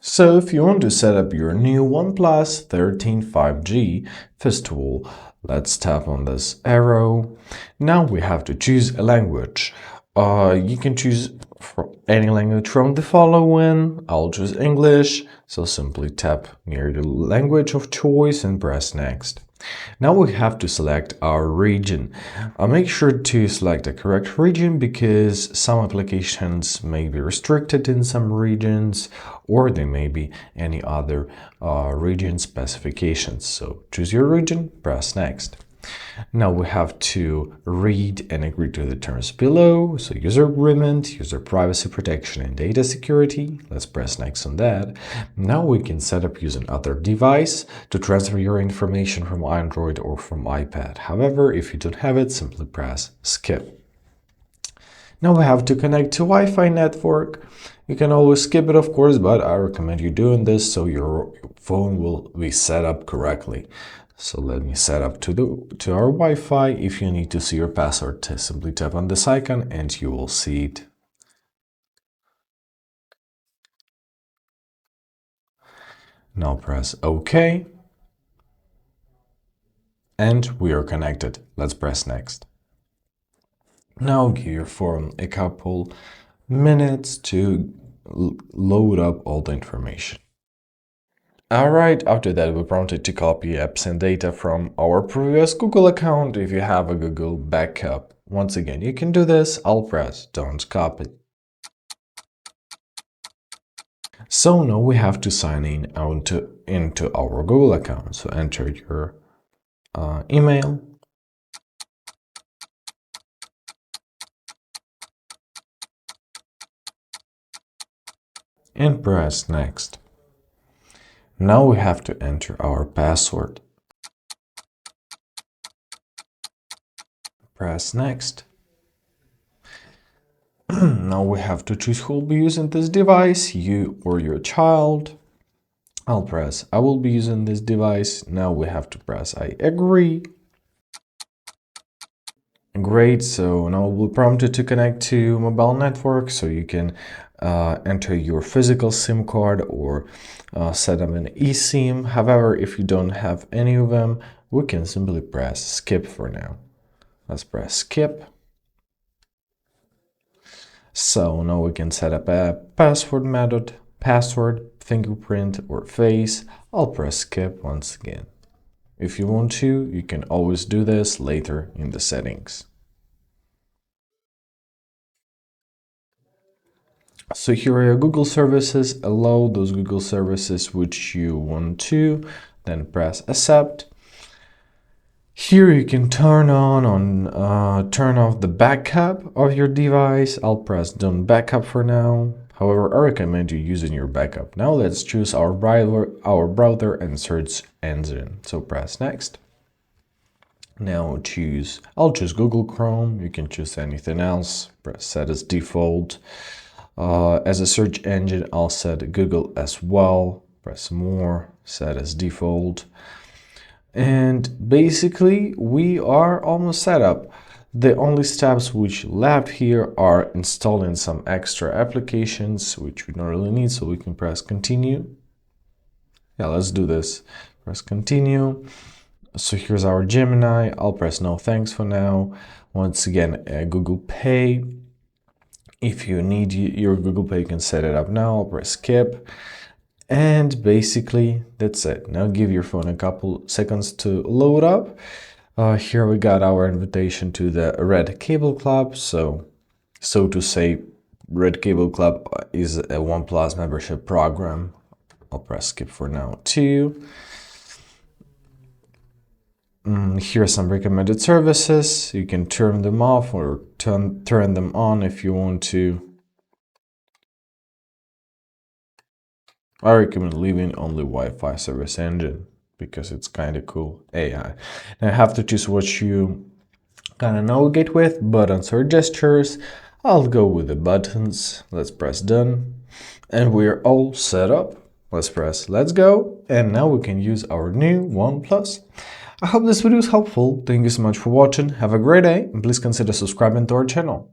So if you want to set up your new OnePlus 13 5G, first of all, let's tap on this arrow. Now we have to choose a language. You can choose any language from the following. I'll choose English, so simply tap near the language of choice and press next. Now we have to select our region. Make sure to select the correct region because some applications may be restricted in some regions or there may be any other region specifications. So choose your region, press next. Now we have to read and agree to the terms below. So user agreement, user privacy protection and data security. Let's press next on that. Now we can set up using other device to transfer your information from Android or from iPad. However, if you don't have it, simply press skip. Now we have to connect to Wi-Fi network. You can always skip it, of course, but I recommend you doing this so your phone will be set up correctly. So let me set up to our Wi-Fi. If you need to see your password, simply tap on this icon and you will see it. Now press OK. And we are connected. Let's press next. Now give your phone a couple minutes to load up all the information. Alright, after that we're prompted to copy apps and data from our previous Google account if you have a Google backup. Once again, you can do this. I'll press don't copy. So now we have to sign in into our Google account. So enter your email. And press next. Now we have to enter our password. Press next. Now we have to choose who will be using this device, you or your child. I'll press I will be using this device. Now we have to press I agree. Great, so now we'll be prompted to connect to mobile network so you can enter your physical SIM card or set up an eSIM. However, if you don't have any of them, we can simply press skip for now. Let's press skip. So now we can set up a password method, password, fingerprint, or face. I'll press skip once again. If you want to, you can always do this later in the settings. So here are your Google services. Allow those Google services which you want to, then press accept. Here you can turn off the backup of your device. I'll press don't backup for now. However, I recommend you using your backup. Now let's choose our browser and search engine. So press next. Now I'll choose Google Chrome. You can choose anything else. Press set as default. As a search engine, I'll set Google as well. Press more, set as default. And basically, we are almost set up. The only steps which left here are installing some extra applications, which we don't really need, so we can press continue. Yeah, let's do this. Press continue. So here's our Gemini. I'll press no thanks for now. Once again, Google Pay. If you need your Google Pay, you can set it up now. I'll press skip. And basically, that's it. Now give your phone a couple seconds to load up. Here we got our invitation to the Red Cable Club. So to say, Red Cable Club is a OnePlus membership program. I'll press skip for now too. Here are some recommended services. You can turn them off or turn them on if you want to. I recommend leaving only Wi-Fi service engine because it's kind of cool AI. Now I have to choose what you kind of navigate with, buttons or gestures. I'll go with the buttons. Let's press done. And we're all set up. Let's press let's go. And now we can use our new OnePlus. I hope this video is helpful. Thank you so much for watching. Have a great day and please consider subscribing to our channel.